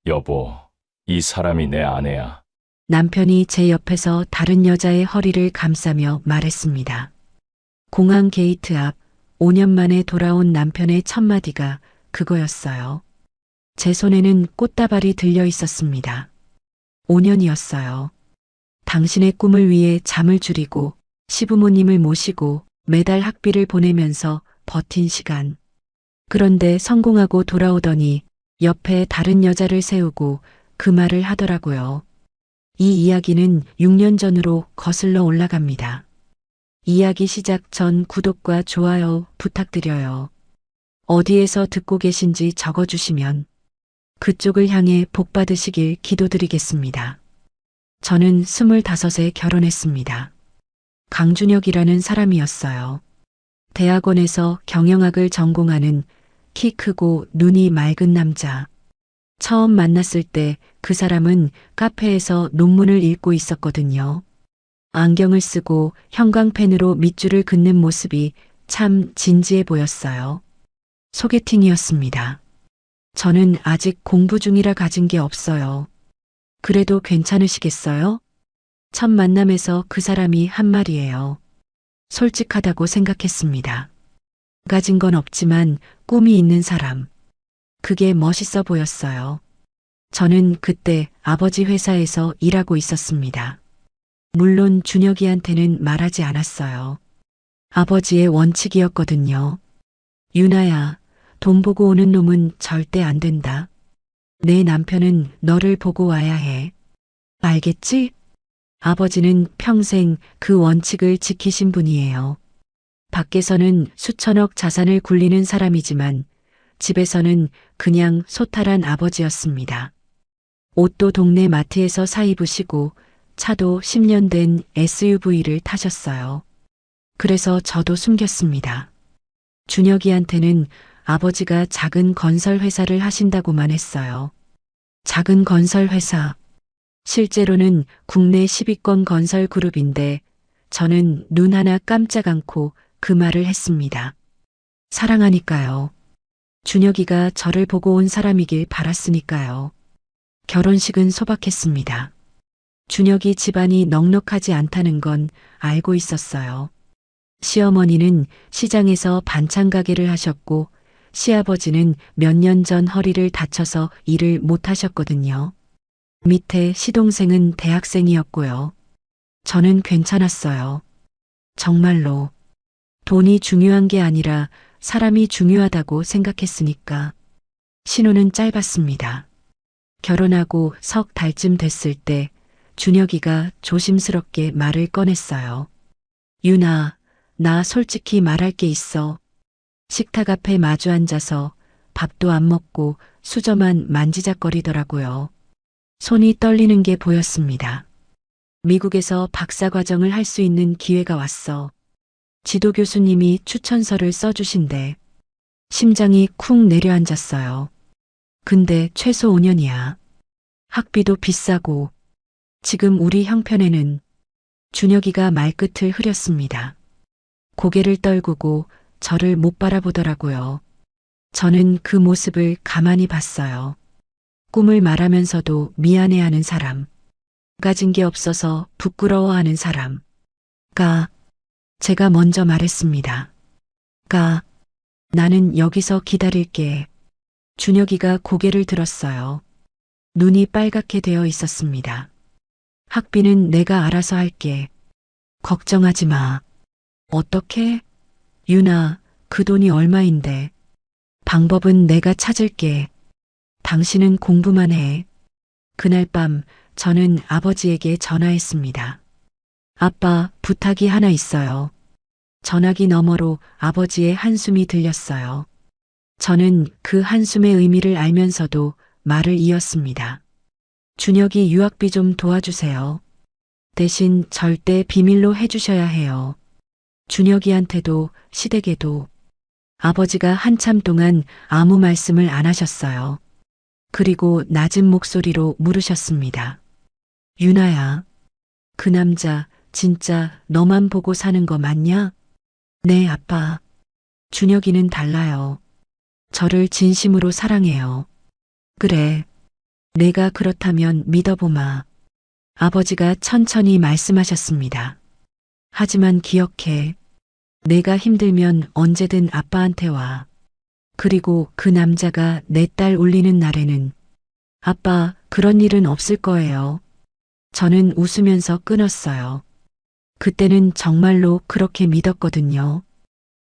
여보, 이 사람이 내 아내야. 남편이 제 옆에서 다른 여자의 허리를 감싸며 말했습니다. 공항 게이트 앞 5년 만에 돌아온 남편의 첫마디가 그거였어요. 제 손에는 꽃다발이 들려 있었습니다. 5년이었어요. 당신의 꿈을 위해 잠을 줄이고 시부모님을 모시고 매달 학비를 보내면서 버틴 시간. 그런데 성공하고 돌아오더니 옆에 다른 여자를 세우고 그 말을 하더라고요. 이 이야기는 6년 전으로 거슬러 올라갑니다. 이야기 시작 전 구독과 좋아요 부탁드려요. 어디에서 듣고 계신지 적어주시면 그쪽을 향해 복 받으시길 기도드리겠습니다. 저는 25에 결혼했습니다. 강준혁이라는 사람이었어요. 대학원에서 경영학을 전공하는 키 크고 눈이 맑은 남자. 처음 만났을 때 그 사람은 카페에서 논문을 읽고 있었거든요. 안경을 쓰고 형광펜으로 밑줄을 긋는 모습이 참 진지해 보였어요. 소개팅이었습니다. 저는 아직 공부 중이라 가진 게 없어요. 그래도 괜찮으시겠어요? 첫 만남에서 그 사람이 한 말이에요. 솔직하다고 생각했습니다. 가진 건 없지만 꿈이 있는 사람. 그게 멋있어 보였어요. 저는 그때 아버지 회사에서 일하고 있었습니다. 물론 준혁이한테는 말하지 않았어요. 아버지의 원칙이었거든요. 유나야, 돈 보고 오는 놈은 절대 안 된다. 내 남편은 너를 보고 와야 해. 알겠지? 아버지는 평생 그 원칙을 지키신 분이에요. 밖에서는 수천억 자산을 굴리는 사람이지만 집에서는 그냥 소탈한 아버지였습니다. 옷도 동네 마트에서 사 입으시고 차도 10년 된 SUV를 타셨어요. 그래서 저도 숨겼습니다. 준혁이한테는 아버지가 작은 건설 회사를 하신다고만 했어요. 작은 건설 회사. 실제로는 국내 10위권 건설 그룹인데 저는 눈 하나 깜짝 않고 그 말을 했습니다. 사랑하니까요. 준혁이가 저를 보고 온 사람이길 바랐으니까요. 결혼식은 소박했습니다. 준혁이 집안이 넉넉하지 않다는 건 알고 있었어요. 시어머니는 시장에서 반찬 가게를 하셨고 시아버지는 몇 년 전 허리를 다쳐서 일을 못 하셨거든요. 밑에 시동생은 대학생이었고요. 저는 괜찮았어요. 정말로. 돈이 중요한 게 아니라 사람이 중요하다고 생각했으니까. 신혼은 짧았습니다. 결혼하고 석 달쯤 됐을 때 준혁이가 조심스럽게 말을 꺼냈어요. 유나, 나 솔직히 말할 게 있어. 식탁 앞에 마주 앉아서 밥도 안 먹고 수저만 만지작거리더라고요. 손이 떨리는 게 보였습니다. 미국에서 박사과정을 할 수 있는 기회가 왔어. 지도 교수님이 추천서를 써주신대. 심장이 쿵 내려앉았어요. 근데 최소 5년이야. 학비도 비싸고. 지금 우리 형편에는 준혁이가 말끝을 흐렸습니다. 고개를 떨구고 저를 못 바라보더라고요. 저는 그 모습을 가만히 봤어요. 꿈을 말하면서도 미안해하는 사람. 가진 게 없어서 부끄러워하는 사람. 제가 먼저 말했습니다. 나는 여기서 기다릴게. 준혁이가 고개를 들었어요. 눈이 빨갛게 되어 있었습니다. 학비는 내가 알아서 할게. 걱정하지 마. 어떻게? 유나, 그 돈이 얼마인데. 방법은 내가 찾을게. 당신은 공부만 해. 그날 밤 저는 아버지에게 전화했습니다. 아빠, 부탁이 하나 있어요. 전화기 너머로 아버지의 한숨이 들렸어요. 저는 그 한숨의 의미를 알면서도 말을 이었습니다. 준혁이 유학비 좀 도와주세요. 대신 절대 비밀로 해주셔야 해요. 준혁이한테도 시댁에도. 아버지가 한참 동안 아무 말씀을 안 하셨어요. 그리고 낮은 목소리로 물으셨습니다. 유나야, 그 남자 진짜 너만 보고 사는 거 맞냐? 네, 아빠. 준혁이는 달라요. 저를 진심으로 사랑해요. 그래. 내가 그렇다면 믿어보마. 아버지가 천천히 말씀하셨습니다. 하지만 기억해. 내가 힘들면 언제든 아빠한테 와. 그리고 그 남자가 내 딸 울리는 날에는 아빠, 그런 일은 없을 거예요. 저는 웃으면서 끊었어요. 그때는 정말로 그렇게 믿었거든요.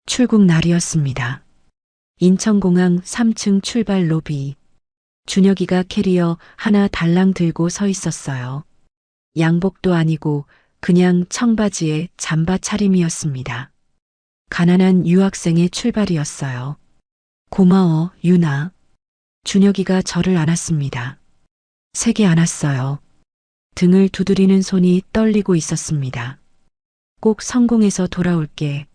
출국 날이었습니다. 인천공항 3층 출발 로비. 준혁이가 캐리어 하나 달랑 들고 서 있었어요. 양복도 아니고 그냥 청바지에 잠바 차림이었습니다. 가난한 유학생의 출발이었어요. 고마워, 유나. 준혁이가 저를 안았습니다. 세게 안았어요. 등을 두드리는 손이 떨리고 있었습니다. 꼭 성공해서 돌아올게.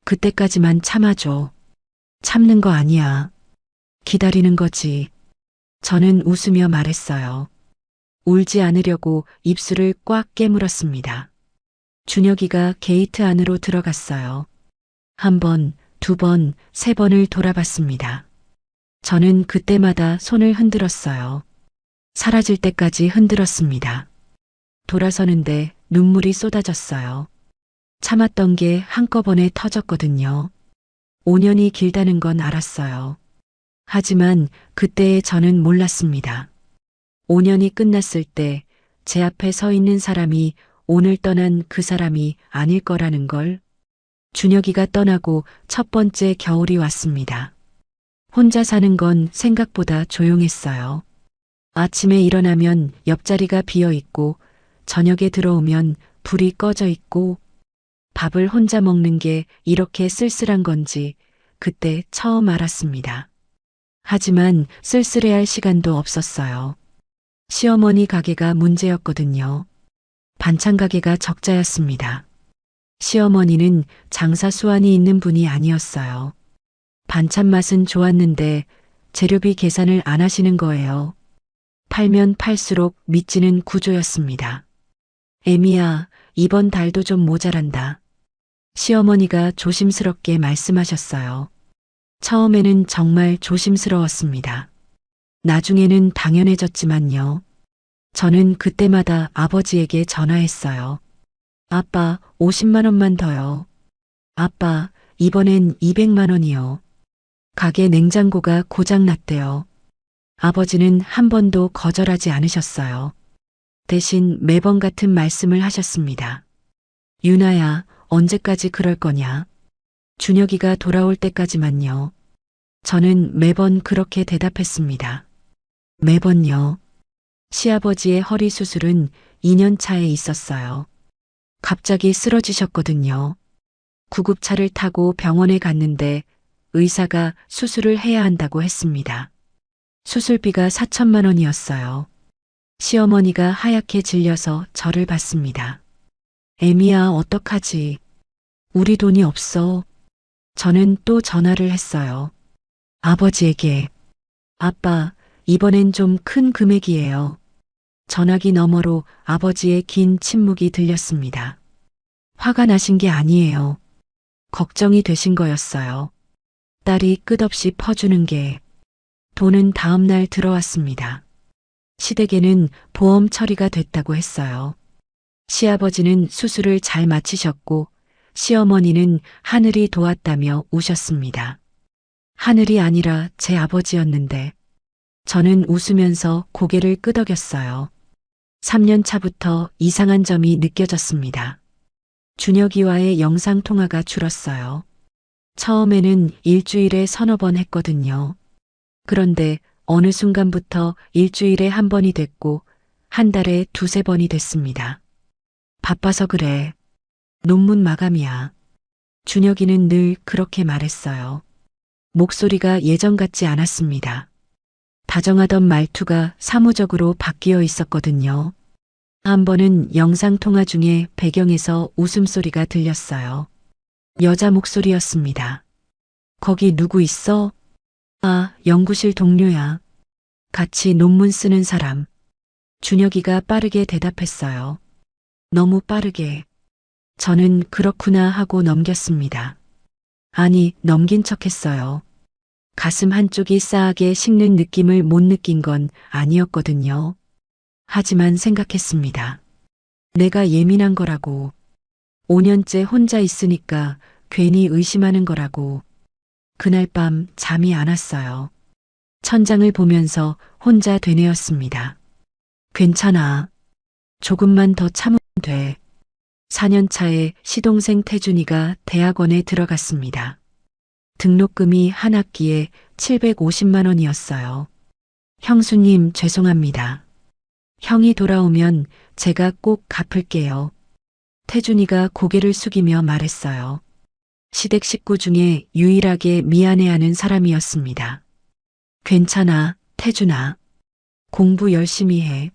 그때까지만 참아줘. 참는 거 아니야. 기다리는 거지. 저는 웃으며 말했어요. 울지 않으려고 입술을 꽉 깨물었습니다. 준혁이가 게이트 안으로 들어갔어요. 한 번, 두 번, 세 번을 돌아봤습니다. 저는 그때마다 손을 흔들었어요. 사라질 때까지 흔들었습니다. 돌아서는데 눈물이 쏟아졌어요. 참았던 게 한꺼번에 터졌거든요. 5년이 길다는 건 알았어요. 하지만 그때의 저는 몰랐습니다. 5년이 끝났을 때 제 앞에 서 있는 사람이 오늘 떠난 그 사람이 아닐 거라는 걸. 준혁이가 떠나고 첫 번째 겨울이 왔습니다. 혼자 사는 건 생각보다 조용했어요. 아침에 일어나면 옆자리가 비어 있고 저녁에 들어오면 불이 꺼져 있고 밥을 혼자 먹는 게 이렇게 쓸쓸한 건지 그때 처음 알았습니다. 하지만 쓸쓸해할 시간도 없었어요. 시어머니 가게가 문제였거든요. 반찬 가게가 적자였습니다. 시어머니는 장사 수완이 있는 분이 아니었어요. 반찬 맛은 좋았는데 재료비 계산을 안 하시는 거예요. 팔면 팔수록 미치는 구조였습니다. 애미야, 이번 달도 좀 모자란다. 시어머니가 조심스럽게 말씀하셨어요. 처음에는 정말 조심스러웠습니다. 나중에는 당연해졌지만요. 저는 그때마다 아버지에게 전화했어요. 아빠, 50만 원만 더요. 아빠, 이번엔 200만 원이요. 가게 냉장고가 고장났대요. 아버지는 한 번도 거절하지 않으셨어요. 대신 매번 같은 말씀을 하셨습니다. 유나야, 언제까지 그럴 거냐? 준혁이가 돌아올 때까지만요. 저는 매번 그렇게 대답했습니다. 매번요. 시아버지의 허리 수술은 2년 차에 있었어요. 갑자기 쓰러지셨거든요. 구급차를 타고 병원에 갔는데 의사가 수술을 해야 한다고 했습니다. 수술비가 4천만 원이었어요. 시어머니가 하얗게 질려서 저를 봤습니다. 애미야, 어떡하지? 우리 돈이 없어. 저는 또 전화를 했어요. 아버지에게. 아빠, 이번엔 좀 큰 금액이에요. 전화기 너머로 아버지의 긴 침묵이 들렸습니다. 화가 나신 게 아니에요. 걱정이 되신 거였어요. 딸이 끝없이 퍼주는 게. 돈은 다음 날 들어왔습니다. 시댁에는 보험 처리가 됐다고 했어요. 시아버지는 수술을 잘 마치셨고 시어머니는 하늘이 도왔다며 우셨습니다. 하늘이 아니라 제 아버지였는데 저는 웃으면서 고개를 끄덕였어요. 3년 차부터 이상한 점이 느껴졌습니다. 준혁이와의 영상통화가 줄었어요. 처음에는 일주일에 서너 번 했거든요. 그런데 어느 순간부터 일주일에 한 번이 됐고 한 달에 두세 번이 됐습니다. 바빠서 그래. 논문 마감이야. 준혁이는 늘 그렇게 말했어요. 목소리가 예전 같지 않았습니다. 다정하던 말투가 사무적으로 바뀌어 있었거든요. 한 번은 영상통화 중에 배경에서 웃음소리가 들렸어요. 여자 목소리였습니다. 거기 누구 있어? 아, 연구실 동료야. 같이 논문 쓰는 사람. 준혁이가 빠르게 대답했어요. 너무 빠르게. 저는 그렇구나 하고 넘겼습니다. 아니, 넘긴 척 했어요. 가슴 한쪽이 싸하게 식는 느낌을 못 느낀 건 아니었거든요. 하지만 생각했습니다. 내가 예민한 거라고. 5년째 혼자 있으니까 괜히 의심하는 거라고. 그날 밤 잠이 안 왔어요. 천장을 보면서 혼자 되뇌었습니다. 괜찮아. 조금만 더 참으면 돼. 4년 차에 시동생 태준이가 대학원에 들어갔습니다. 등록금이 한 학기에 750만 원이었어요. 형수님, 죄송합니다. 형이 돌아오면 제가 꼭 갚을게요. 태준이가 고개를 숙이며 말했어요. 시댁 식구 중에 유일하게 미안해하는 사람이었습니다. 괜찮아, 태준아. 공부 열심히 해.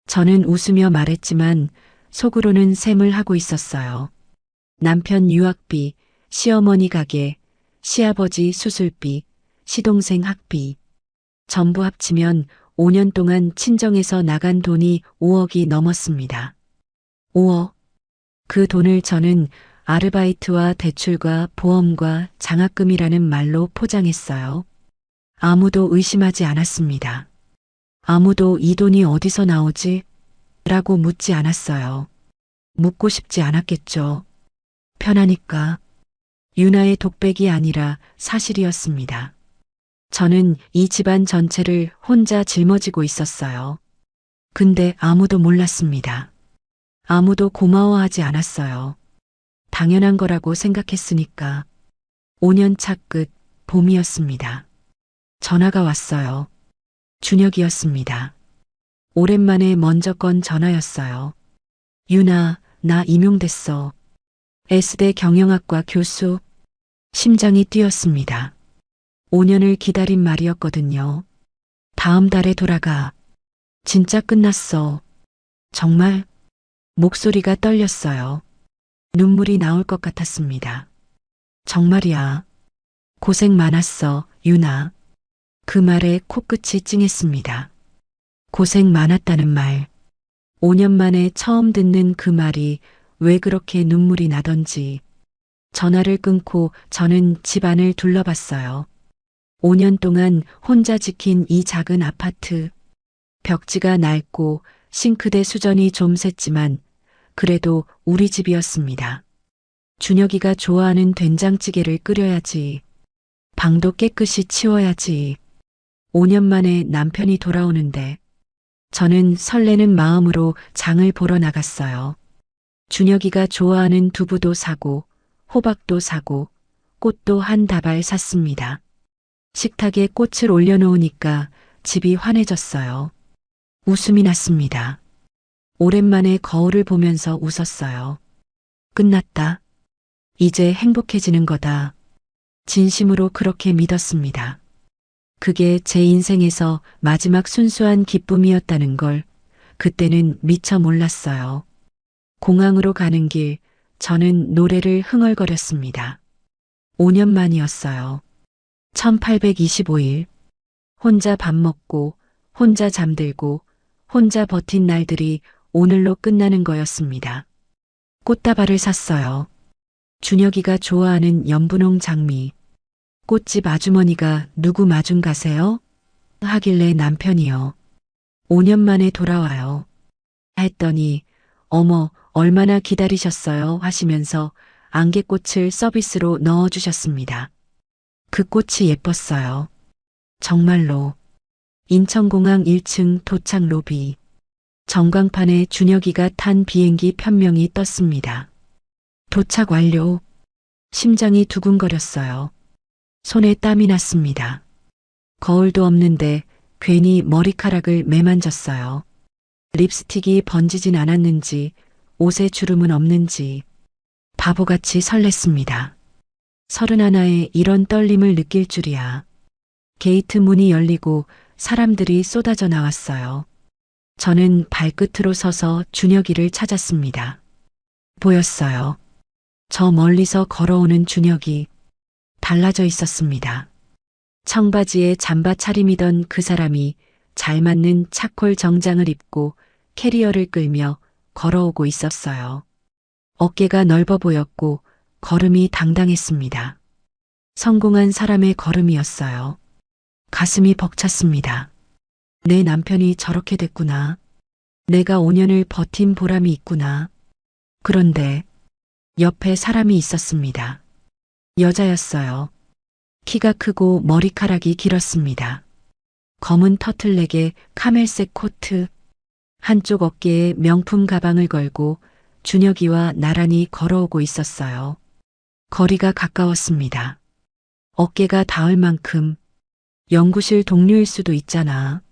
저는 웃으며 말했지만 속으로는 셈을 하고 있었어요. 남편 유학비, 시어머니 가게, 시아버지 수술비, 시동생 학비. 전부 합치면 5년 동안 친정에서 나간 돈이 5억이 넘었습니다. 5억. 그 돈을 저는 아르바이트와 대출과 보험과 장학금이라는 말로 포장했어요. 아무도 의심하지 않았습니다. 아무도 이 돈이 어디서 나오지? 라고 묻지 않았어요. 묻고 싶지 않았겠죠. 편하니까. 유나의 독백이 아니라 사실이었습니다. 저는 이 집안 전체를 혼자 짊어지고 있었어요. 근데 아무도 몰랐습니다. 아무도 고마워하지 않았어요. 당연한 거라고 생각했으니까. 5년 차 끝 봄이었습니다. 전화가 왔어요. 준혁이었습니다. 오랜만에 먼저 건 전화였어요. 유나, 나 임용됐어. S대 경영학과 교수. 심장이 뛰었습니다. 5년을 기다린 말이었거든요. 다음 달에 돌아가. 진짜 끝났어. 정말? 목소리가 떨렸어요. 눈물이 나올 것 같았습니다. 정말이야. 고생 많았어, 유나. 그 말에 코끝이 찡했습니다. 고생 많았다는 말. 5년 만에 처음 듣는 그 말이 왜 그렇게 눈물이 나던지. 전화를 끊고 저는 집안을 둘러봤어요. 5년 동안 혼자 지킨 이 작은 아파트. 벽지가 낡고 싱크대 수전이 좀 샜지만 그래도 우리 집이었습니다. 준혁이가 좋아하는 된장찌개를 끓여야지. 방도 깨끗이 치워야지. 5년 만에 남편이 돌아오는데 저는 설레는 마음으로 장을 보러 나갔어요. 준혁이가 좋아하는 두부도 사고 호박도 사고 꽃도 한 다발 샀습니다. 식탁에 꽃을 올려놓으니까 집이 환해졌어요. 웃음이 났습니다. 오랜만에 거울을 보면서 웃었어요. 끝났다. 이제 행복해지는 거다. 진심으로 그렇게 믿었습니다. 그게 제 인생에서 마지막 순수한 기쁨이었다는 걸 그때는 미처 몰랐어요. 공항으로 가는 길 저는 노래를 흥얼거렸습니다. 5년 만이었어요. 1825일. 혼자 밥 먹고 혼자 잠들고 혼자 버틴 날들이 오늘로 끝나는 거였습니다. 꽃다발을 샀어요. 준혁이가 좋아하는 연분홍 장미. 꽃집 아주머니가 누구 마중 가세요? 하길래 남편이요. 5년 만에 돌아와요. 했더니 어머 얼마나 기다리셨어요 하시면서 안개꽃을 서비스로 넣어주셨습니다. 그 꽃이 예뻤어요. 정말로. 인천공항 1층 도착 로비. 전광판에 준혁이가 탄 비행기 편명이 떴습니다. 도착 완료. 심장이 두근거렸어요. 손에 땀이 났습니다. 거울도 없는데 괜히 머리카락을 매만졌어요. 립스틱이 번지진 않았는지 옷에 주름은 없는지 바보같이 설렜습니다. 31에 이런 떨림을 느낄 줄이야. 게이트 문이 열리고 사람들이 쏟아져 나왔어요. 저는 발끝으로 서서 준혁이를 찾았습니다. 보였어요. 저 멀리서 걸어오는 준혁이 달라져 있었습니다. 청바지에 잠바 차림이던 그 사람이 잘 맞는 차콜 정장을 입고 캐리어를 끌며 걸어오고 있었어요. 어깨가 넓어 보였고 걸음이 당당했습니다. 성공한 사람의 걸음이었어요. 가슴이 벅찼습니다. 내 남편이 저렇게 됐구나. 내가 5년을 버틴 보람이 있구나. 그런데 옆에 사람이 있었습니다. 여자였어요. 키가 크고 머리카락이 길었습니다. 검은 터틀넥에 카멜색 코트, 한쪽 어깨에 명품 가방을 걸고 준혁이와 나란히 걸어오고 있었어요. 거리가 가까웠습니다. 어깨가 닿을 만큼. 연구실 동료일 수도 있잖아.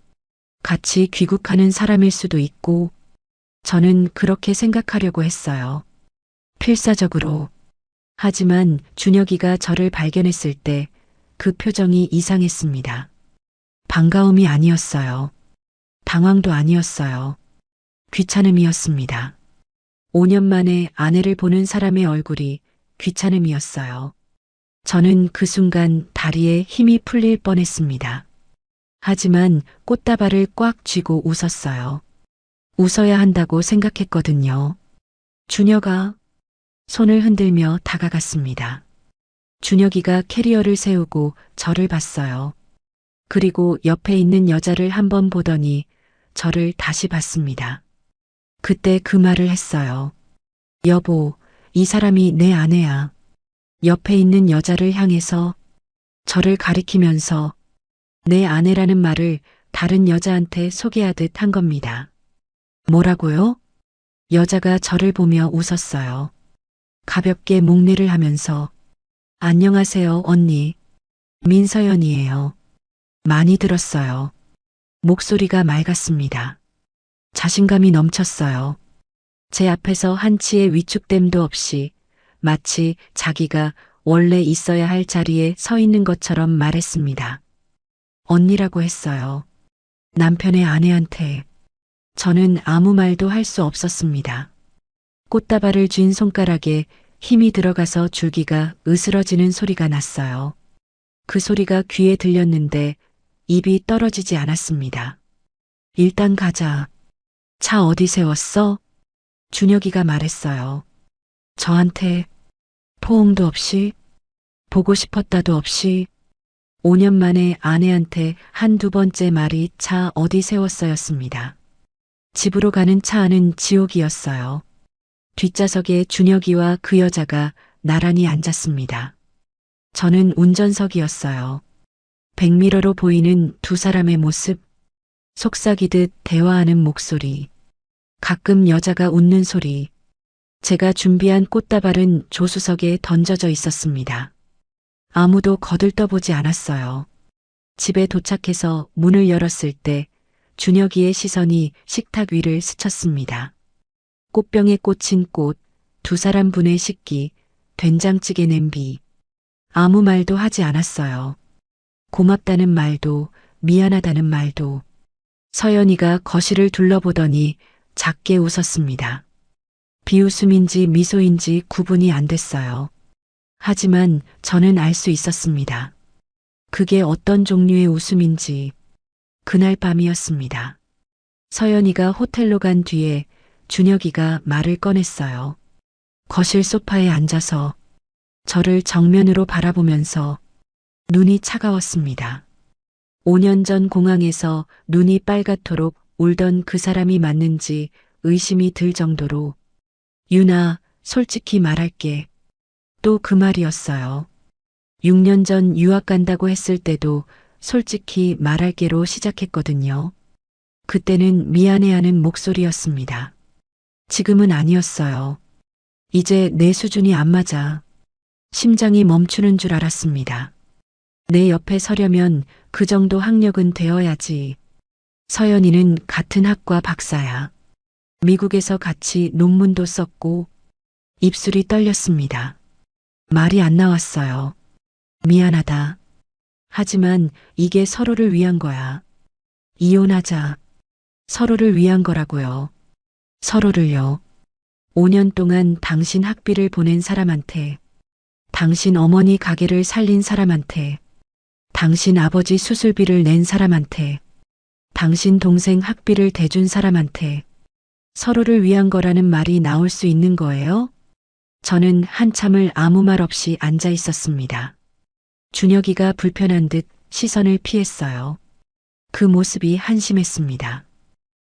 같이 귀국하는 사람일 수도 있고, 저는 그렇게 생각하려고 했어요. 필사적으로. 하지만 준혁이가 저를 발견했을 때 그 표정이 이상했습니다. 반가움이 아니었어요. 당황도 아니었어요. 귀찮음이었습니다. 5년 만에 아내를 보는 사람의 얼굴이 귀찮음이었어요. 저는 그 순간 다리에 힘이 풀릴 뻔했습니다. 하지만 꽃다발을 꽉 쥐고 웃었어요. 웃어야 한다고 생각했거든요. 준혁아, 손을 흔들며 다가갔습니다. 준혁이가 캐리어를 세우고 저를 봤어요. 그리고 옆에 있는 여자를 한번 보더니 저를 다시 봤습니다. 그때 그 말을 했어요. 여보, 이 사람이 내 아내야. 옆에 있는 여자를 향해서 저를 가리키면서 내 아내라는 말을 다른 여자한테 소개하듯 한 겁니다. 뭐라고요? 여자가 저를 보며 웃었어요. 가볍게 목례를 하면서 안녕하세요, 언니. 민서연이에요. 많이 들었어요. 목소리가 맑았습니다. 자신감이 넘쳤어요. 제 앞에서 한치의 위축됨도 없이 마치 자기가 원래 있어야 할 자리에 서 있는 것처럼 말했습니다. 언니라고 했어요. 남편의 아내한테. 저는 아무 말도 할 수 없었습니다. 꽃다발을 쥔 손가락에 힘이 들어가서 줄기가 으스러지는 소리가 났어요. 그 소리가 귀에 들렸는데 입이 떨어지지 않았습니다. 일단 가자. 차 어디 세웠어? 준혁이가 말했어요. 저한테 포옹도 없이, 보고 싶었다도 없이 5년 만에 아내한테 한두 번째 말이 차 어디 세웠어였습니다. 집으로 가는 차 안은 지옥이었어요. 뒷좌석에 준혁이와 그 여자가 나란히 앉았습니다. 저는 운전석이었어요. 백미러로 보이는 두 사람의 모습, 속삭이듯 대화하는 목소리, 가끔 여자가 웃는 소리. 제가 준비한 꽃다발은 조수석에 던져져 있었습니다. 아무도 거들떠보지 않았어요. 집에 도착해서 문을 열었을 때 준혁이의 시선이 식탁 위를 스쳤습니다. 꽃병에 꽂힌 꽃, 두 사람 분의 식기, 된장찌개 냄비. 아무 말도 하지 않았어요. 고맙다는 말도, 미안하다는 말도. 서연이가 거실을 둘러보더니 작게 웃었습니다. 비웃음인지 미소인지 구분이 안 됐어요. 하지만 저는 알 수 있었습니다. 그게 어떤 종류의 웃음인지. 그날 밤이었습니다. 서연이가 호텔로 간 뒤에 준혁이가 말을 꺼냈어요. 거실 소파에 앉아서 저를 정면으로 바라보면서 눈이 차가웠습니다. 5년 전 공항에서 눈이 빨갛도록 울던 그 사람이 맞는지 의심이 들 정도로 유나, 솔직히 말할게. 또 그 말이었어요. 6년 전 유학 간다고 했을 때도 솔직히 말할게로 시작했거든요. 그때는 미안해하는 목소리였습니다. 지금은 아니었어요. 이제 내 수준이 안 맞아. 심장이 멈추는 줄 알았습니다. 내 옆에 서려면 그 정도 학력은 되어야지. 서연이는 같은 학과 박사야. 미국에서 같이 논문도 썼고. 입술이 떨렸습니다. 말이 안 나왔어요. 미안하다. 하지만 이게 서로를 위한 거야. 이혼하자. 서로를 위한 거라고요. 서로를요. 5년 동안 당신 학비를 보낸 사람한테, 당신 어머니 가게를 살린 사람한테, 당신 아버지 수술비를 낸 사람한테, 당신 동생 학비를 대준 사람한테 서로를 위한 거라는 말이 나올 수 있는 거예요? 저는 한참을 아무 말 없이 앉아 있었습니다. 준혁이가 불편한 듯 시선을 피했어요. 그 모습이 한심했습니다.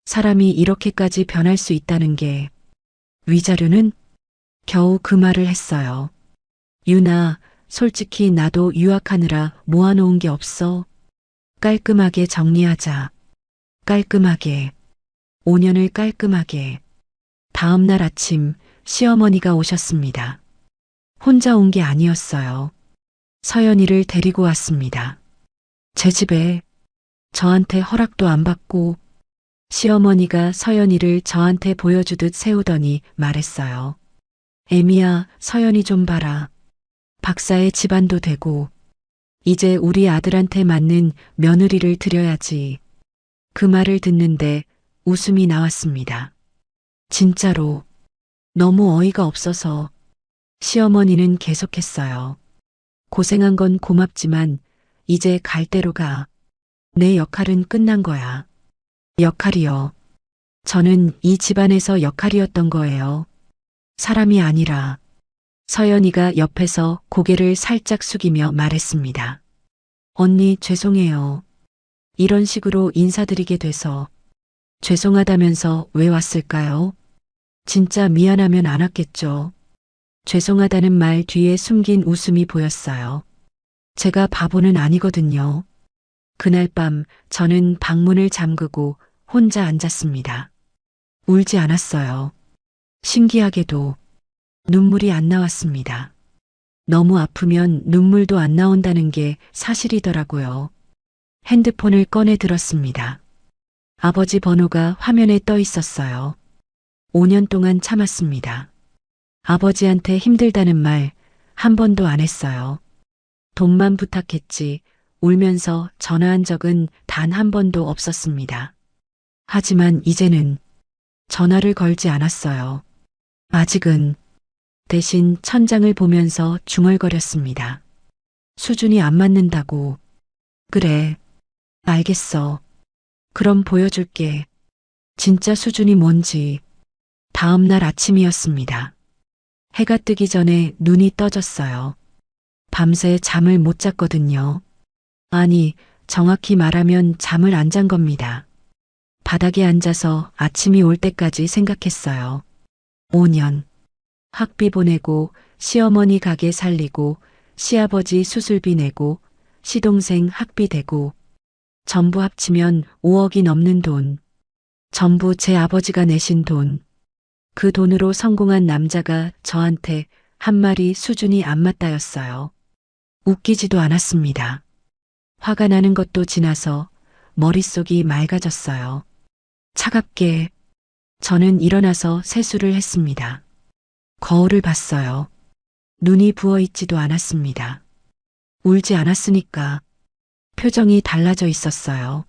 사람이 이렇게까지 변할 수 있다는 게. 위자료는? 겨우 그 말을 했어요. 유나, 솔직히 나도 유학하느라 모아놓은 게 없어. 깔끔하게 정리하자. 깔끔하게. 5년을 깔끔하게. 다음 날 아침 시어머니가 오셨습니다. 혼자 온 게 아니었어요. 서연이를 데리고 왔습니다. 제 집에 저한테 허락도 안 받고. 시어머니가 서연이를 저한테 보여주듯 세우더니 말했어요. 애미야, 서연이 좀 봐라. 박사의 집안도 되고 이제 우리 아들한테 맞는 며느리를 드려야지. 그 말을 듣는데 웃음이 나왔습니다. 진짜로 너무 어이가 없어서. 시어머니는 계속했어요. 고생한 건 고맙지만 이제 갈 대로 가. 내 역할은 끝난 거야. 역할이요. 저는 이 집안에서 역할이었던 거예요. 사람이 아니라. 서연이가 옆에서 고개를 살짝 숙이며 말했습니다. 언니, 죄송해요. 이런 식으로 인사드리게 돼서. 죄송하다면서 왜 왔을까요? 진짜 미안하면 안 왔겠죠. 죄송하다는 말 뒤에 숨긴 웃음이 보였어요. 제가 바보는 아니거든요. 그날 밤 저는 방문을 잠그고 혼자 앉았습니다. 울지 않았어요. 신기하게도 눈물이 안 나왔습니다. 너무 아프면 눈물도 안 나온다는 게 사실이더라고요. 핸드폰을 꺼내 들었습니다. 아버지 번호가 화면에 떠 있었어요. 5년 동안 참았습니다. 아버지한테 힘들다는 말 한 번도 안 했어요. 돈만 부탁했지 울면서 전화한 적은 단 한 번도 없었습니다. 하지만 이제는 전화를 걸지 않았어요. 아직은. 대신 천장을 보면서 중얼거렸습니다. 수준이 안 맞는다고. 그래. 알겠어. 그럼 보여줄게. 진짜 수준이 뭔지. 다음 날 아침이었습니다. 해가 뜨기 전에 눈이 떠졌어요. 밤새 잠을 못 잤거든요. 아니, 정확히 말하면 잠을 안 잔 겁니다. 바닥에 앉아서 아침이 올 때까지 생각했어요. 5년. 학비 보내고, 시어머니 가게 살리고, 시아버지 수술비 내고, 시동생 학비 대고, 전부 합치면 5억이 넘는 돈. 전부 제 아버지가 내신 돈. 그 돈으로 성공한 남자가 저한테 한 말이 수준이 안 맞다였어요. 웃기지도 않았습니다. 화가 나는 것도 지나서 머릿속이 맑아졌어요. 차갑게 저는 일어나서 세수를 했습니다. 거울을 봤어요. 눈이 부어있지도 않았습니다. 울지 않았으니까 표정이 달라져 있었어요.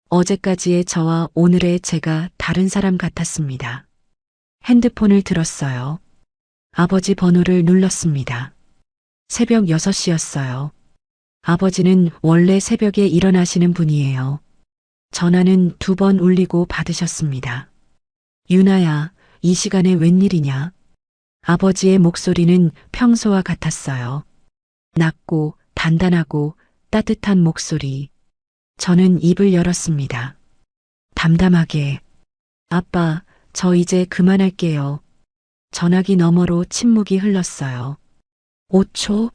어제까지의 저와 오늘의 제가 다른 사람 같았습니다. 핸드폰을 들었어요. 아버지 번호를 눌렀습니다. 새벽 6시였어요. 아버지는 원래 새벽에 일어나시는 분이에요. 전화는 2번 울리고 받으셨습니다. 유나야, 이 시간에 웬일이냐? 아버지의 목소리는 평소와 같았어요. 낮고 단단하고 따뜻한 목소리. 저는 입을 열었습니다. 담담하게. 아빠, 저 이제 그만할게요. 전화기 너머로 침묵이 흘렀어요. 5초?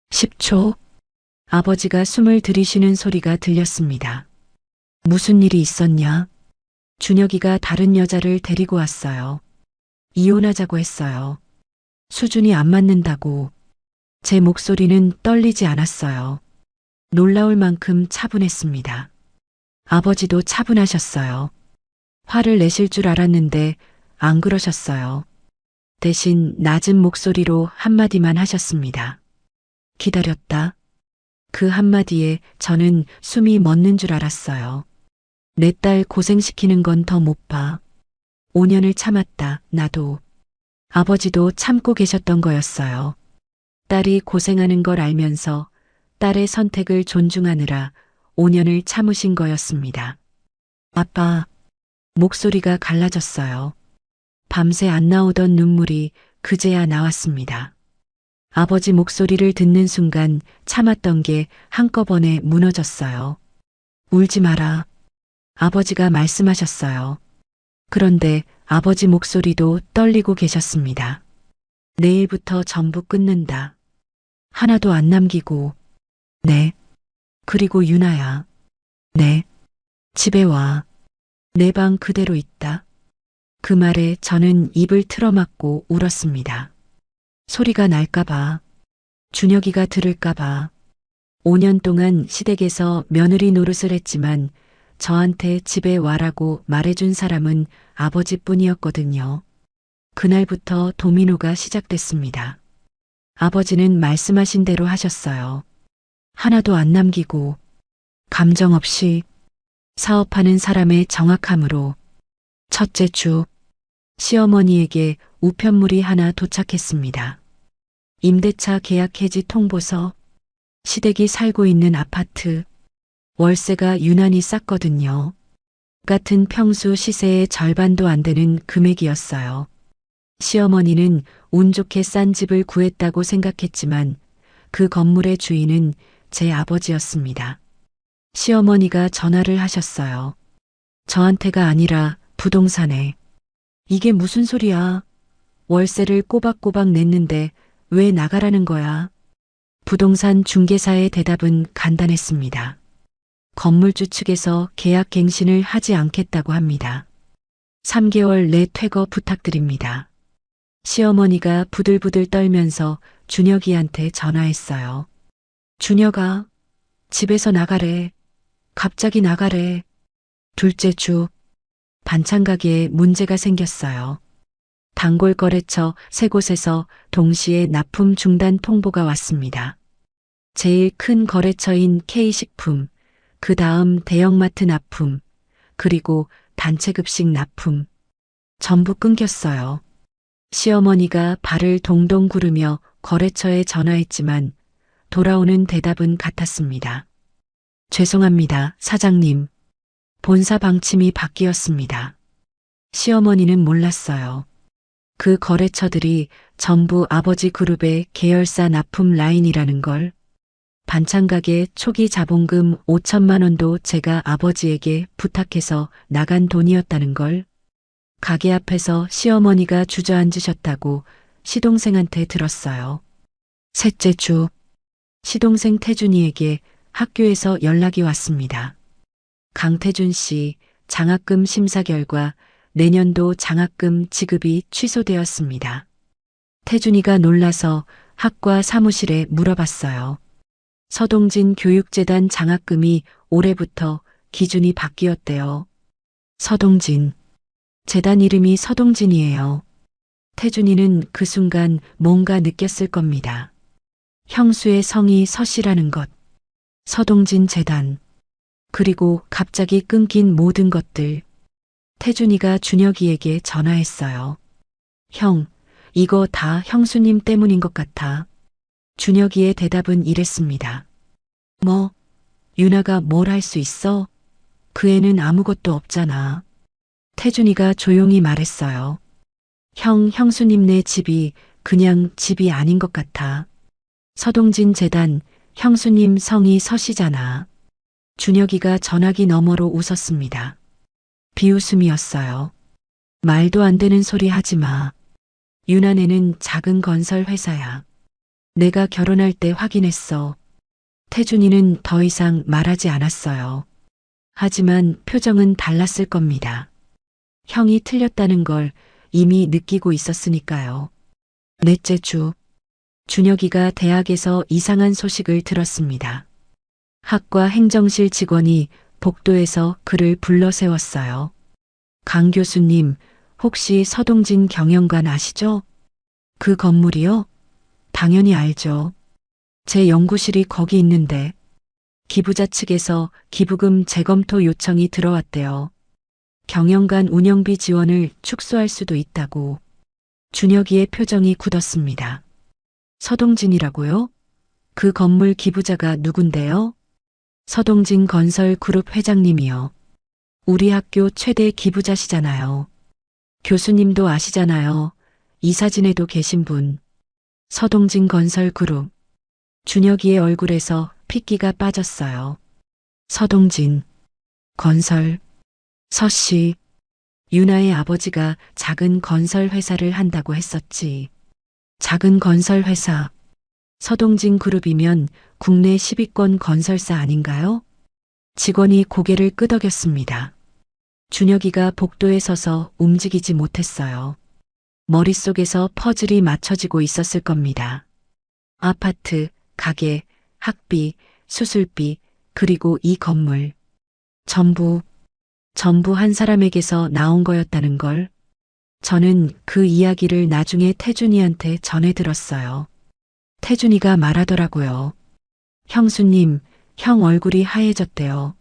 10초? 아버지가 숨을 들이쉬는 소리가 들렸습니다. 무슨 일이 있었냐? 준혁이가 다른 여자를 데리고 왔어요. 이혼하자고 했어요. 수준이 안 맞는다고. 제 목소리는 떨리지 않았어요. 놀라울 만큼 차분했습니다. 아버지도 차분하셨어요. 화를 내실 줄 알았는데 안 그러셨어요. 대신 낮은 목소리로 한마디만 하셨습니다. 기다렸다. 그 한마디에 저는 숨이 멎는 줄 알았어요. 내 딸 고생시키는 건 더 못 봐. 5년을 참았다, 나도. 아버지도 참고 계셨던 거였어요. 딸이 고생하는 걸 알면서 딸의 선택을 존중하느라 5년을 참으신 거였습니다. 아빠, 목소리가 갈라졌어요. 밤새 안 나오던 눈물이 그제야 나왔습니다. 아버지 목소리를 듣는 순간 참았던 게 한꺼번에 무너졌어요. 울지 마라. 아버지가 말씀하셨어요. 그런데 아버지 목소리도 떨리고 계셨습니다. 내일부터 전부 끊는다. 하나도 안 남기고. 네. 그리고 유나야. 네. 집에 와. 내 방 그대로 있다. 그 말에 저는 입을 틀어막고 울었습니다. 소리가 날까봐. 준혁이가 들을까봐. 5년 동안 시댁에서 며느리 노릇을 했지만 저한테 집에 와라고 말해준 사람은 아버지뿐이었거든요. 그날부터 도미노가 시작됐습니다. 아버지는 말씀하신 대로 하셨어요. 하나도 안 남기고 감정 없이 사업하는 사람의 정확함으로. 첫째 주 시어머니에게 우편물이 하나 도착했습니다. 임대차 계약 해지 통보서, 시댁이 살고 있는 아파트, 월세가 유난히 쌌거든요. 같은 평수 시세의 절반도 안 되는 금액이었어요. 시어머니는 운 좋게 싼 집을 구했다고 생각했지만 그 건물의 주인은 제 아버지였습니다. 시어머니가 전화를 하셨어요. 저한테가 아니라 부동산에. 이게 무슨 소리야? 월세를 꼬박꼬박 냈는데 왜 나가라는 거야? 부동산 중개사의 대답은 간단했습니다. 건물주 측에서 계약 갱신을 하지 않겠다고 합니다. 3개월 내 퇴거 부탁드립니다. 시어머니가 부들부들 떨면서 준혁이한테 전화했어요. 준혁아, 집에서 나가래. 갑자기 나가래. 둘째 주 반찬 가게에 문제가 생겼어요. 단골 거래처 3곳에서 동시에 납품 중단 통보가 왔습니다. 제일 큰 거래처인 K식품, 그 다음 대형마트 납품, 그리고 단체급식 납품. 전부 끊겼어요. 시어머니가 발을 동동 구르며 거래처에 전화했지만 돌아오는 대답은 같았습니다. 죄송합니다, 사장님. 본사 방침이 바뀌었습니다. 시어머니는 몰랐어요. 그 거래처들이 전부 아버지 그룹의 계열사 납품 라인이라는 걸. 반찬가게 초기 자본금 5천만 원도 제가 아버지에게 부탁해서 나간 돈이었다는 걸. 가게 앞에서 시어머니가 주저앉으셨다고 시동생한테 들었어요. 셋째 주 시동생 태준이에게 학교에서 연락이 왔습니다. 강태준 씨 장학금 심사 결과 내년도 장학금 지급이 취소되었습니다. 태준이가 놀라서 학과 사무실에 물어봤어요. 서동진 교육재단 장학금이 올해부터 기준이 바뀌었대요. 서동진. 재단 이름이 서동진이에요. 태준이는 그 순간 뭔가 느꼈을 겁니다. 형수의 성이 서씨라는 것. 서동진 재단. 그리고 갑자기 끊긴 모든 것들. 태준이가 준혁이에게 전화했어요. 형, 이거 다 형수님 때문인 것 같아. 준혁이의 대답은 이랬습니다. 뭐, 유나가 뭘 할 수 있어? 그 애는 아무것도 없잖아. 태준이가 조용히 말했어요. 형수님네 집이 그냥 집이 아닌 것 같아. 서동진 재단, 형수님 성이 서시잖아. 준혁이가 전화기 너머로 웃었습니다. 비웃음이었어요. 말도 안 되는 소리 하지 마. 유나네는 작은 건설 회사야. 내가 결혼할 때 확인했어. 태준이는 더 이상 말하지 않았어요. 하지만 표정은 달랐을 겁니다. 형이 틀렸다는 걸 이미 느끼고 있었으니까요. 넷째 주 준혁이가 대학에서 이상한 소식을 들었습니다. 학과 행정실 직원이 복도에서 그를 불러 세웠어요. 강 교수님, 혹시 서동진 경영관 아시죠? 그 건물이요? 당연히 알죠. 제 연구실이 거기 있는데 기부자 측에서 기부금 재검토 요청이 들어왔대요. 경영관 운영비 지원을 축소할 수도 있다고. 준혁이의 표정이 굳었습니다. 서동진이라고요? 그 건물 기부자가 누군데요? 서동진 건설 그룹 회장님이요. 우리 학교 최대 기부자시잖아요. 교수님도 아시잖아요. 이 사진에도 계신 분. 서동진 건설 그룹. 준혁이의 얼굴에서 핏기가 빠졌어요. 서동진 건설. 서씨. 유나의 아버지가 작은 건설 회사를 한다고 했었지. 작은 건설 회사. 서동진 그룹이면 국내 10위권 건설사 아닌가요? 직원이 고개를 끄덕였습니다. 준혁이가 복도에 서서 움직이지 못했어요. 머릿속에서 퍼즐이 맞춰지고 있었을 겁니다. 아파트, 가게, 학비, 수술비, 그리고 이 건물. 전부 한 사람에게서 나온 거였다는 걸. 저는 그 이야기를 나중에 태준이한테 전해 들었어요. 태준이가 말하더라고요. 형수님, 형 얼굴이 하얘졌대요.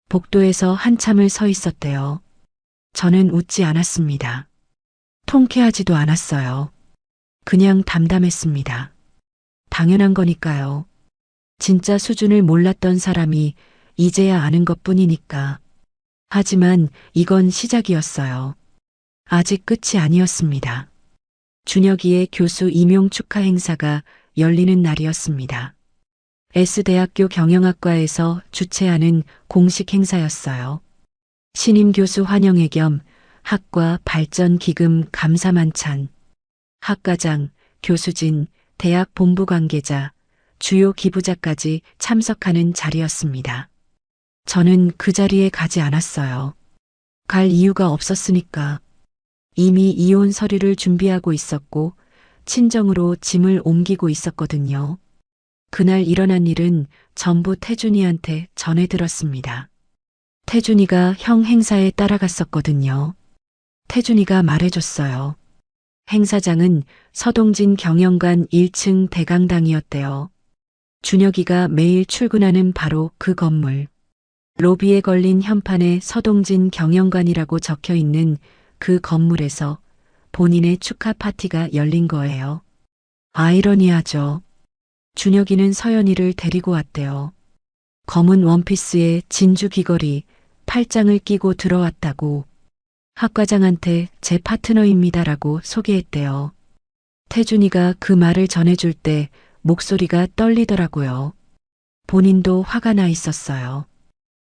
복도에서 한참을 서 있었대요. 저는 웃지 않았습니다. 통쾌하지도 않았어요. 그냥 담담했습니다. 당연한 거니까요. 진짜 수준을 몰랐던 사람이 이제야 아는 것뿐이니까. 하지만 이건 시작이었어요. 아직 끝이 아니었습니다. 준혁이의 교수 임용 축하 행사가 열리는 날이었습니다. S대학교 경영학과에서 주최하는 공식 행사였어요. 신임 교수 환영회 겸 학과 발전 기금 감사 만찬, 학과장, 교수진, 대학 본부 관계자, 주요 기부자까지 참석하는 자리였습니다. 저는 그 자리에 가지 않았어요. 갈 이유가 없었으니까. 이미 이혼 서류를 준비하고 있었고 친정으로 짐을 옮기고 있었거든요. 그날 일어난 일은 전부 태준이한테 전해 들었습니다. 태준이가 형 행사에 따라갔었거든요. 태준이가 말해줬어요. 행사장은 서동진 경영관 1층 대강당이었대요. 준혁이가 매일 출근하는 바로 그 건물. 로비에 걸린 현판에 서동진 경영관이라고 적혀 있는 그 건물에서 본인의 축하 파티가 열린 거예요. 아이러니하죠. 준혁이는 서연이를 데리고 왔대요. 검은 원피스에 진주 귀걸이, 팔짱을 끼고 들어왔다고. 학과장한테 제 파트너입니다라고 소개했대요. 태준이가 그 말을 전해줄 때 목소리가 떨리더라고요. 본인도 화가 나 있었어요.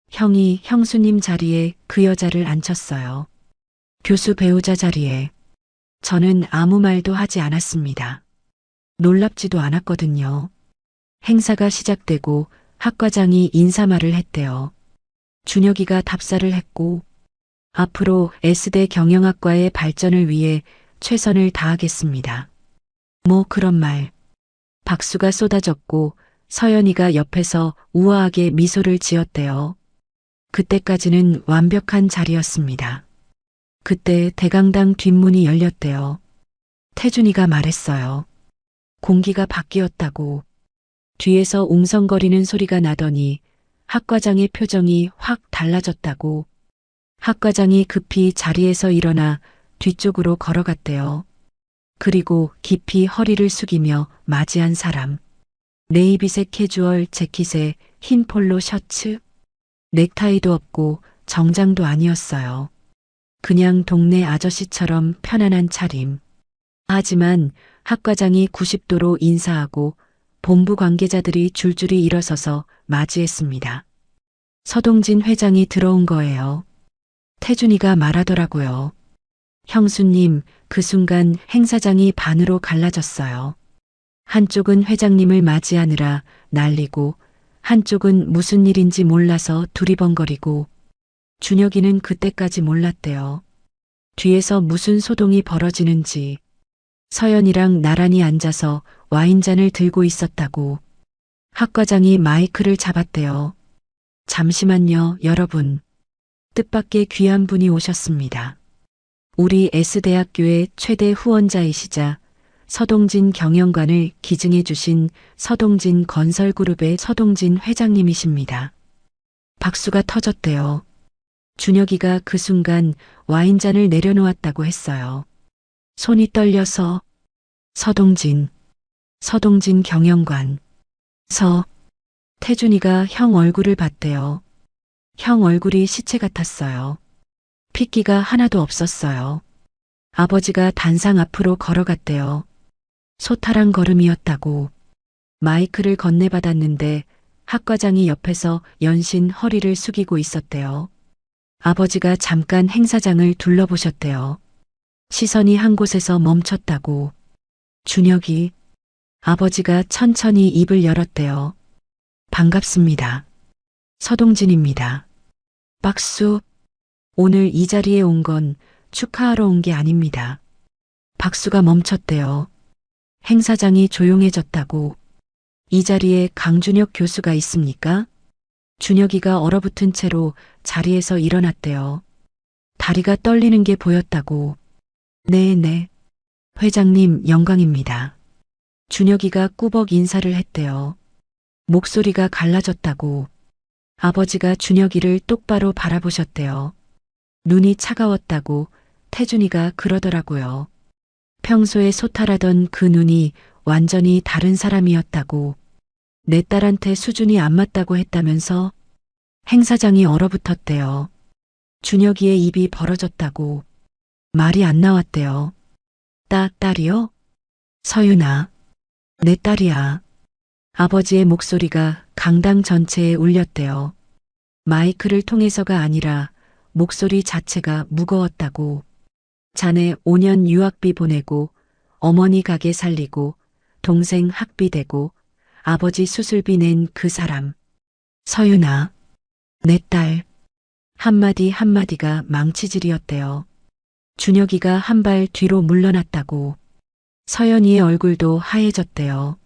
형이 형수님 자리에 그 여자를 앉혔어요. 교수 배우자 자리에. 저는 아무 말도 하지 않았습니다. 놀랍지도 않았거든요. 행사가 시작되고 학과장이 인사말을 했대요. 준혁이가 답사를 했고 앞으로 S대 경영학과의 발전을 위해 최선을 다하겠습니다. 뭐 그런 말. 박수가 쏟아졌고 서연이가 옆에서 우아하게 미소를 지었대요. 그때까지는 완벽한 자리였습니다. 그때 대강당 뒷문이 열렸대요. 태준이가 말했어요. 공기가 바뀌었다고. 뒤에서 웅성거리는 소리가 나더니 학과장의 표정이 확 달라졌다고. 학과장이 급히 자리에서 일어나 뒤쪽으로 걸어갔대요. 그리고 깊이 허리를 숙이며 맞이한 사람. 네이비색 캐주얼 재킷에 흰 폴로 셔츠. 넥타이도 없고 정장도 아니었어요. 그냥 동네 아저씨처럼 편안한 차림. 하지만 학과장이 90도로 인사하고 본부 관계자들이 줄줄이 일어서서 맞이했습니다. 서동진 회장이 들어온 거예요. 태준이가 말하더라고요. 형수님, 그 순간 행사장이 반으로 갈라졌어요. 한쪽은 회장님을 맞이하느라 난리고 한쪽은 무슨 일인지 몰라서 두리번거리고. 준혁이는 그때까지 몰랐대요. 뒤에서 무슨 소동이 벌어지는지. 서연이랑 나란히 앉아서 와인잔을 들고 있었다고. 학과장이 마이크를 잡았대요. 잠시만요, 여러분. 뜻밖의 귀한 분이 오셨습니다. 우리 S대학교의 최대 후원자이시자 서동진 경영관을 기증해 주신 서동진 건설그룹의 서동진 회장님이십니다. 박수가 터졌대요. 준혁이가 그 순간 와인잔을 내려놓았다고 했어요. 손이 떨려서. 서동진 경영관. 태준이가 형 얼굴을 봤대요. 형 얼굴이 시체 같았어요. 핏기가 하나도 없었어요. 아버지가 단상 앞으로 걸어갔대요. 소탈한 걸음이었다고. 마이크를 건네받았는데 학과장이 옆에서 연신 허리를 숙이고 있었대요. 아버지가 잠깐 행사장을 둘러보셨대요. 시선이 한 곳에서 멈췄다고. 준혁이. 아버지가 천천히 입을 열었대요. 반갑습니다. 서동진입니다. 박수. 오늘 이 자리에 온 건 축하하러 온 게 아닙니다. 박수가 멈췄대요. 행사장이 조용해졌다고. 이 자리에 강준혁 교수가 있습니까? 준혁이가 얼어붙은 채로 자리에서 일어났대요. 다리가 떨리는 게 보였다고. 네네. 회장님 영광입니다. 준혁이가 꾸벅 인사를 했대요. 목소리가 갈라졌다고. 아버지가 준혁이를 똑바로 바라보셨대요. 눈이 차가웠다고 태준이가 그러더라고요. 평소에 소탈하던 그 눈이 완전히 다른 사람이었다고. 내 딸한테 수준이 안 맞다고 했다면서. 행사장이 얼어붙었대요. 준혁이의 입이 벌어졌다고. 말이 안 나왔대요. 딸이요? 서윤아. 내 딸이야. 아버지의 목소리가 강당 전체에 울렸대요. 마이크를 통해서가 아니라 목소리 자체가 무거웠다고. 자네 5년 유학비 보내고 어머니 가게 살리고 동생 학비 대고 아버지 수술비 낸 그 사람. 서윤아. 내 딸. 한마디 한마디가 망치질이었대요. 준혁이가 한 발 뒤로 물러났다고. 서연이의 얼굴도 하얘졌대요.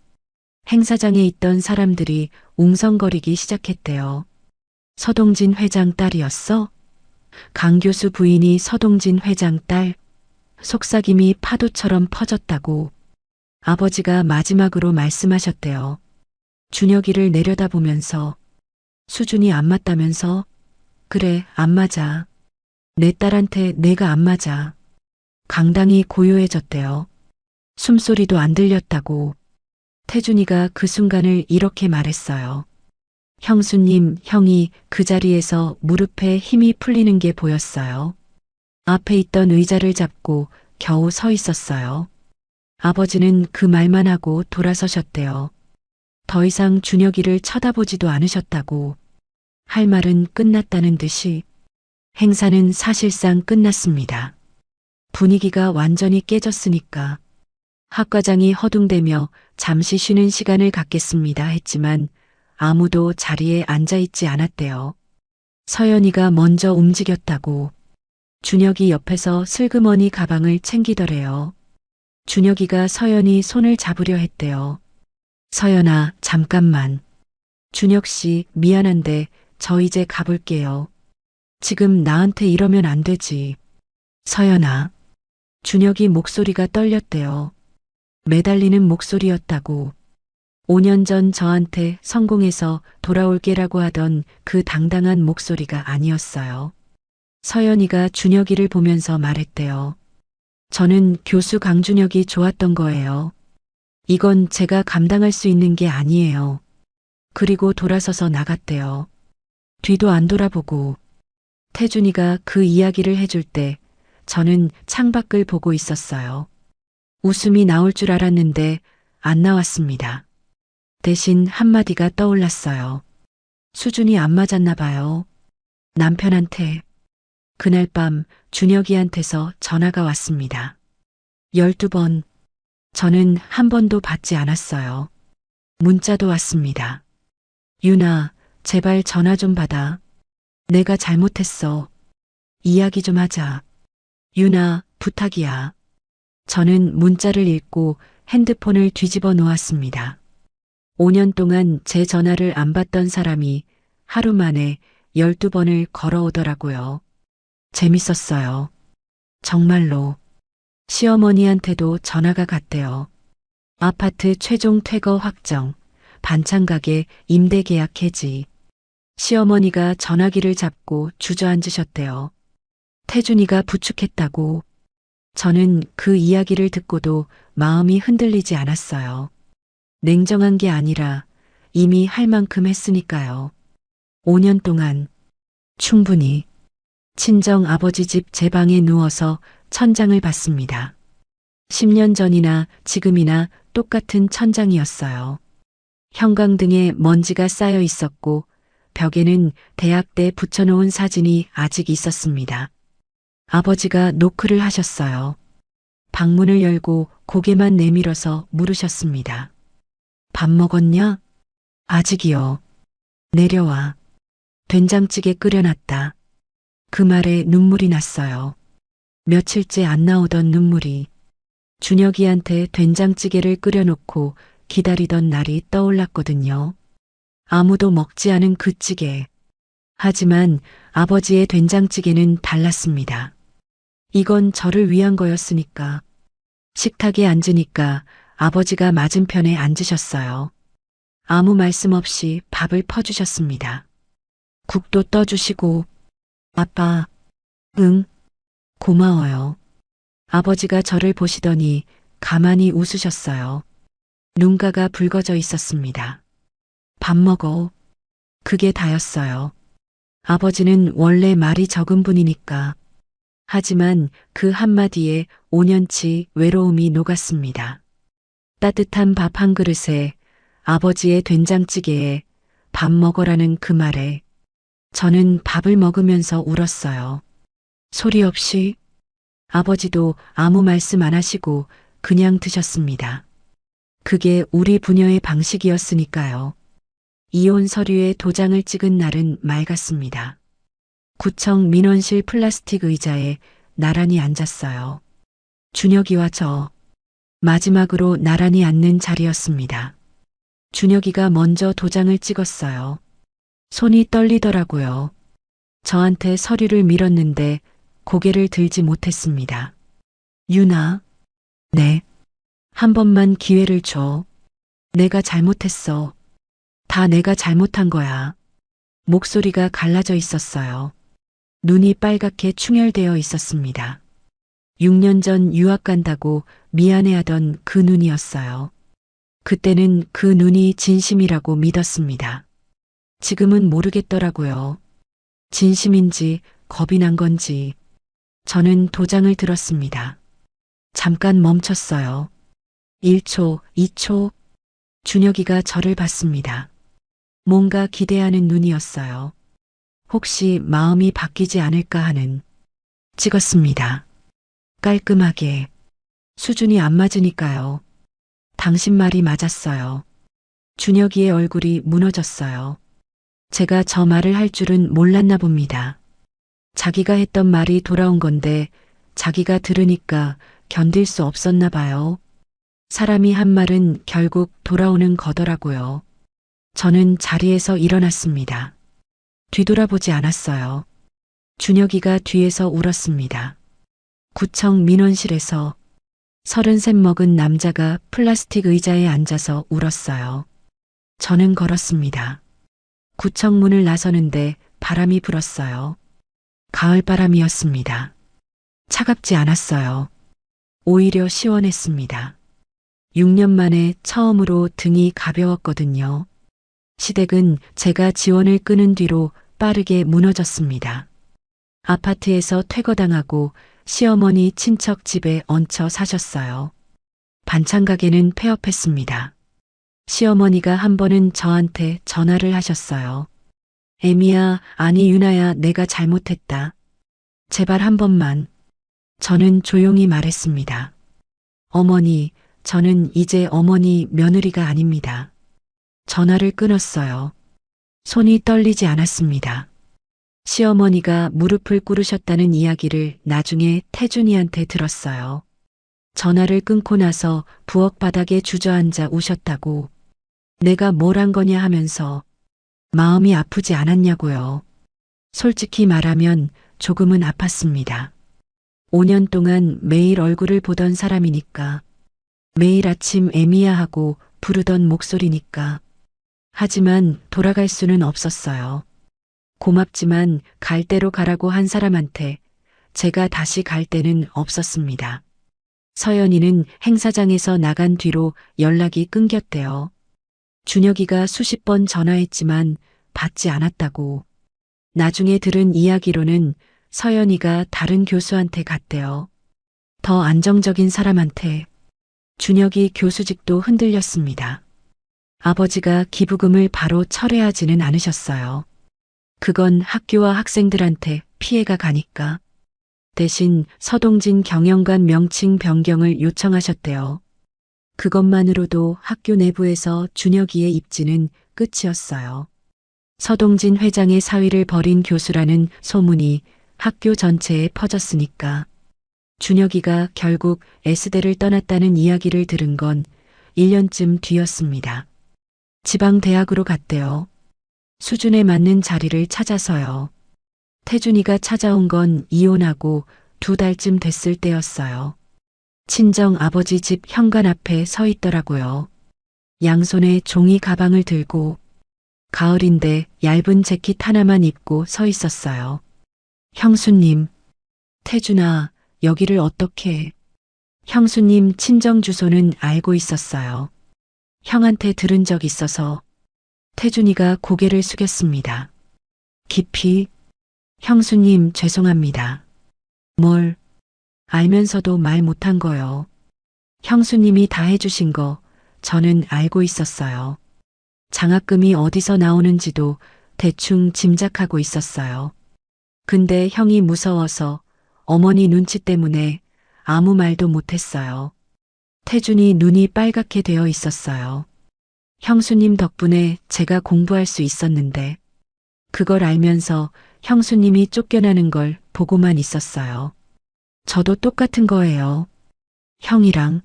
행사장에 있던 사람들이 웅성거리기 시작했대요. 서동진 회장 딸이었어? 강 교수 부인이 서동진 회장 딸. 속삭임이 파도처럼 퍼졌다고. 아버지가 마지막으로 말씀하셨대요. 준혁이를 내려다보면서. 수준이 안 맞다면서? 그래, 안 맞아. 내 딸한테 내가 안 맞아. 강당이 고요해졌대요. 숨소리도 안 들렸다고. 태준이가 그 순간을 이렇게 말했어요. 형수님, 형이 그 자리에서 무릎에 힘이 풀리는 게 보였어요. 앞에 있던 의자를 잡고 겨우 서 있었어요. 아버지는 그 말만 하고 돌아서셨대요. 더 이상 준혁이를 쳐다보지도 않으셨다고. 할 말은 끝났다는 듯이. 행사는 사실상 끝났습니다. 분위기가 완전히 깨졌으니까. 학과장이 허둥대며 잠시 쉬는 시간을 갖겠습니다 했지만 아무도 자리에 앉아있지 않았대요. 서연이가 먼저 움직였다고. 준혁이 옆에서 슬그머니 가방을 챙기더래요. 준혁이가 서연이 손을 잡으려 했대요. 서연아, 잠깐만. 준혁 씨, 미안한데 저 이제 가볼게요. 지금 나한테 이러면 안 되지. 서연아. 준혁이 목소리가 떨렸대요. 매달리는 목소리였다고. 5년 전 저한테 성공해서 돌아올게라고 하던 그 당당한 목소리가 아니었어요. 서연이가 준혁이를 보면서 말했대요. 저는 교수 강준혁이 좋았던 거예요. 이건 제가 감당할 수 있는 게 아니에요. 그리고 돌아서서 나갔대요. 뒤도 안 돌아보고. 태준이가 그 이야기를 해줄 때 저는 창밖을 보고 있었어요. 웃음이 나올 줄 알았는데 안 나왔습니다. 대신 한마디가 떠올랐어요. 수준이 안 맞았나 봐요. 남편한테. 그날 밤 준혁이한테서 전화가 왔습니다. 12번. 저는 한 번도 받지 않았어요. 문자도 왔습니다. 유나, 제발 전화 좀 받아. 내가 잘못했어. 이야기 좀 하자. 유나, 부탁이야. 저는 문자를 읽고 핸드폰을 뒤집어 놓았습니다. 5년 동안 제 전화를 안 받던 사람이 하루 만에 12번을 걸어오더라고요. 재밌었어요. 정말로. 시어머니한테도 전화가 갔대요. 아파트 최종 퇴거 확정, 반찬 가게 임대 계약 해지. 시어머니가 전화기를 잡고 주저앉으셨대요. 태준이가 부축했다고. 저는 그 이야기를 듣고도 마음이 흔들리지 않았어요. 냉정한 게 아니라 이미 할 만큼 했으니까요. 5년 동안 충분히. 친정 아버지 집 제 방에 누워서 천장을 봤습니다. 10년 전이나 지금이나 똑같은 천장이었어요. 형광등에 먼지가 쌓여 있었고 벽에는 대학 때 붙여놓은 사진이 아직 있었습니다. 아버지가 노크를 하셨어요. 방문을 열고 고개만 내밀어서 물으셨습니다. 밥 먹었냐? 아직이요. 내려와. 된장찌개 끓여놨다. 그 말에 눈물이 났어요. 며칠째 안 나오던 눈물이. 준혁이한테 된장찌개를 끓여놓고 기다리던 날이 떠올랐거든요. 아무도 먹지 않은 그 찌개. 하지만 아버지의 된장찌개는 달랐습니다. 이건 저를 위한 거였으니까. 식탁에 앉으니까 아버지가 맞은편에 앉으셨어요. 아무 말씀 없이 밥을 퍼주셨습니다. 국도 떠주시고, 아빠, 응, 고마워요. 아버지가 저를 보시더니 가만히 웃으셨어요. 눈가가 붉어져 있었습니다. 밥 먹어. 그게 다였어요. 아버지는 원래 말이 적은 분이니까. 하지만 그 한마디에 5년치 외로움이 녹았습니다. 따뜻한 밥 한 그릇에 아버지의 된장찌개에 밥 먹어라는 그 말에 저는 밥을 먹으면서 울었어요. 소리 없이. 아버지도 아무 말씀 안 하시고 그냥 드셨습니다. 그게 우리 부녀의 방식이었으니까요. 이혼 서류에 도장을 찍은 날은 맑았습니다. 구청 민원실 플라스틱 의자에 나란히 앉았어요. 준혁이와 저. 마지막으로 나란히 앉는 자리였습니다. 준혁이가 먼저 도장을 찍었어요. 손이 떨리더라고요. 저한테 서류를 밀었는데 고개를 들지 못했습니다. 유나. 네. 한 번만 기회를 줘. 내가 잘못했어. 다 내가 잘못한 거야. 목소리가 갈라져 있었어요. 눈이 빨갛게 충혈되어 있었습니다. 6년 전 유학 간다고 미안해하던 그 눈이었어요. 그때는 그 눈이 진심이라고 믿었습니다. 지금은 모르겠더라고요. 진심인지 겁이 난 건지. 저는 도장을 들었습니다. 잠깐 멈췄어요. 1초, 2초. 준혁이가 저를 봤습니다. 뭔가 기대하는 눈이었어요. 혹시 마음이 바뀌지 않을까 하는. 찍었습니다. 깔끔하게. 수준이 안 맞으니까요. 당신 말이 맞았어요. 준혁이의 얼굴이 무너졌어요. 제가 저 말을 할 줄은 몰랐나 봅니다. 자기가 했던 말이 돌아온 건데 자기가 들으니까 견딜 수 없었나 봐요. 사람이 한 말은 결국 돌아오는 거더라고요. 저는 자리에서 일어났습니다. 뒤돌아보지 않았어요. 준혁이가 뒤에서 울었습니다. 구청 민원실에서 33 먹은 남자가 플라스틱 의자에 앉아서 울었어요. 저는 걸었습니다. 구청 문을 나서는데 바람이 불었어요. 가을바람이었습니다. 차갑지 않았어요. 오히려 시원했습니다. 6년 만에 처음으로 등이 가벼웠거든요. 시댁은 제가 지원을 끊은 뒤로 빠르게 무너졌습니다. 아파트에서 퇴거당하고 시어머니 친척 집에 얹혀 사셨어요. 반찬 가게는 폐업했습니다. 시어머니가 한 번은 저한테 전화를 하셨어요. 애미야, 아니 유나야, 내가 잘못했다. 제발 한 번만. 저는 조용히 말했습니다. 어머니, 저는 이제 어머니 며느리가 아닙니다. 전화를 끊었어요. 손이 떨리지 않았습니다. 시어머니가 무릎을 꿇으셨다는 이야기를 나중에 태준이한테 들었어요. 전화를 끊고 나서 부엌 바닥에 주저앉아 우셨다고. 내가 뭘 한 거냐 하면서 마음이 아프지 않았냐고요. 솔직히 말하면 조금은 아팠습니다. 5년 동안 매일 얼굴을 보던 사람이니까. 매일 아침 애미야 하고 부르던 목소리니까. 하지만 돌아갈 수는 없었어요. 고맙지만 갈 대로 가라고 한 사람한테 제가 다시 갈 데는 없었습니다. 서연이는 행사장에서 나간 뒤로 연락이 끊겼대요. 준혁이가 수십 번 전화했지만 받지 않았다고. 나중에 들은 이야기로는 서연이가 다른 교수한테 갔대요. 더 안정적인 사람한테. 준혁이 교수직도 흔들렸습니다. 아버지가 기부금을 바로 철회하지는 않으셨어요. 그건 학교와 학생들한테 피해가 가니까. 대신 서동진 경영관 명칭 변경을 요청하셨대요. 그것만으로도 학교 내부에서 준혁이의 입지는 끝이었어요. 서동진 회장의 사위를 벌인 교수라는 소문이 학교 전체에 퍼졌으니까. 준혁이가 결국 S대를 떠났다는 이야기를 들은 건 1년쯤 뒤였습니다. 지방대학으로 갔대요. 수준에 맞는 자리를 찾아서요. 태준이가 찾아온 건 이혼하고 2달쯤 됐을 때였어요. 친정 아버지 집 현관 앞에 서 있더라고요. 양손에 종이 가방을 들고 가을인데 얇은 재킷 하나만 입고 서 있었어요. 형수님, 태준아, 여기를 어떻게? 형수님 친정 주소는 알고 있었어요. 형한테 들은 적 있어서. 태준이가 고개를 숙였습니다. 깊이, 형수님 죄송합니다. 뭘? 알면서도 말 못한 거요. 형수님이 다 해주신 거 저는 알고 있었어요. 장학금이 어디서 나오는지도 대충 짐작하고 있었어요. 근데 형이 무서워서 어머니 눈치 때문에 아무 말도 못했어요. 태준이 눈이 빨갛게 되어 있었어요. 형수님 덕분에 제가 공부할 수 있었는데 그걸 알면서 형수님이 쫓겨나는 걸 보고만 있었어요. 저도 똑같은 거예요. 형이랑.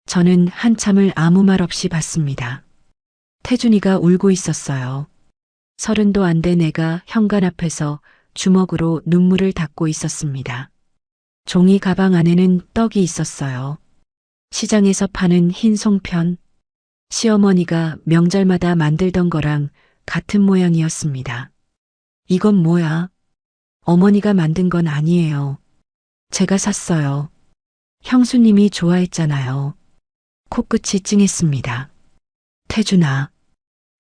저는 한참을 아무 말 없이 봤습니다. 태준이가 울고 있었어요. 30도 안 된 애가 현관 앞에서 주먹으로 눈물을 닦고 있었습니다. 종이 가방 안에는 떡이 있었어요. 시장에서 파는 흰 송편. 시어머니가 명절마다 만들던 거랑 같은 모양이었습니다. 이건 뭐야? 어머니가 만든 건 아니에요. 제가 샀어요. 형수님이 좋아했잖아요. 코끝이 찡했습니다. 태준아.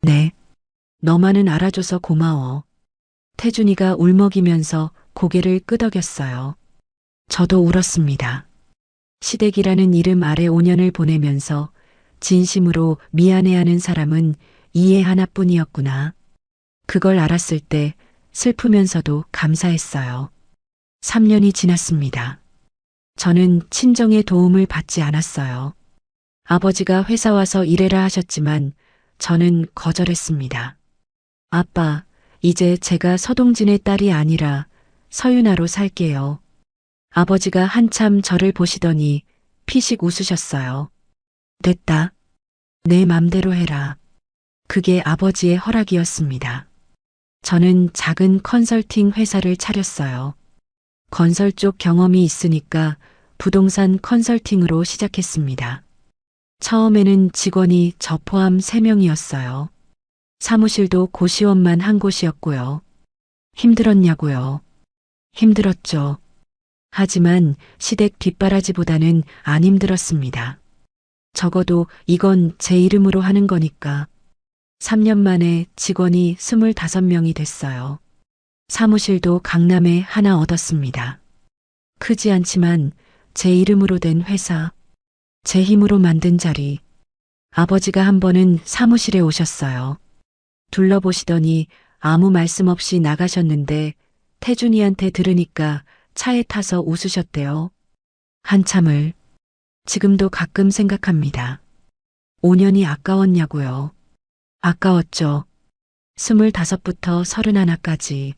네. 너만은 알아줘서 고마워. 태준이가 울먹이면서 고개를 끄덕였어요. 저도 울었습니다. 시댁이라는 이름 아래 5년을 보내면서 진심으로 미안해하는 사람은 이해 하나뿐이었구나. 그걸 알았을 때 슬프면서도 감사했어요. 3년이 지났습니다. 저는 친정의 도움을 받지 않았어요. 아버지가 회사 와서 일해라 하셨지만 저는 거절했습니다. 아빠, 이제 제가 서동진의 딸이 아니라 서윤아로 살게요. 아버지가 한참 저를 보시더니 피식 웃으셨어요. 됐다. 내 맘대로 해라. 그게 아버지의 허락이었습니다. 저는 작은 컨설팅 회사를 차렸어요. 건설 쪽 경험이 있으니까 부동산 컨설팅으로 시작했습니다. 처음에는 직원이 저 포함 3명이었어요. 사무실도 고시원만 한 곳이었고요. 힘들었냐고요? 힘들었죠. 하지만 시댁 뒷바라지보다는 안 힘들었습니다. 적어도 이건 제 이름으로 하는 거니까. 3년 만에 직원이 25명이 됐어요. 사무실도 강남에 하나 얻었습니다. 크지 않지만 제 이름으로 된 회사, 제 힘으로 만든 자리. 아버지가 한 번은 사무실에 오셨어요. 둘러보시더니 아무 말씀 없이 나가셨는데 태준이한테 들으니까 차에 타서 웃으셨대요. 한참을. 지금도 가끔 생각합니다. 5년이 아까웠냐고요. 아까웠죠. 25부터 31까지.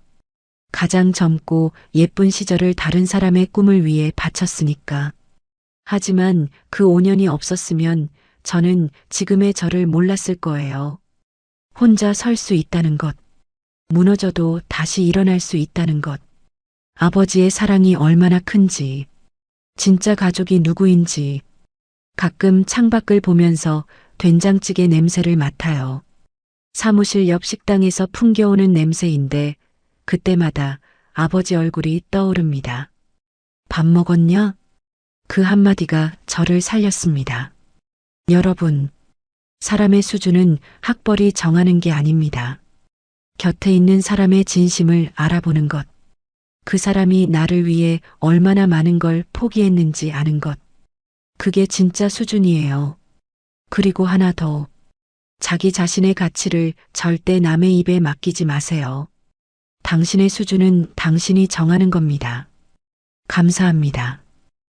가장 젊고 예쁜 시절을 다른 사람의 꿈을 위해 바쳤으니까. 하지만 그 5년이 없었으면 저는 지금의 저를 몰랐을 거예요. 혼자 설 수 있다는 것. 무너져도 다시 일어날 수 있다는 것. 아버지의 사랑이 얼마나 큰지. 진짜 가족이 누구인지. 가끔 창밖을 보면서 된장찌개 냄새를 맡아요. 사무실 옆 식당에서 풍겨오는 냄새인데 그때마다 아버지 얼굴이 떠오릅니다. 밥 먹었냐? 그 한마디가 저를 살렸습니다. 여러분, 사람의 수준은 학벌이 정하는 게 아닙니다. 곁에 있는 사람의 진심을 알아보는 것. 그 사람이 나를 위해 얼마나 많은 걸 포기했는지 아는 것. 그게 진짜 수준이에요. 그리고 하나 더. 자기 자신의 가치를 절대 남의 입에 맡기지 마세요. 당신의 수준은 당신이 정하는 겁니다. 감사합니다.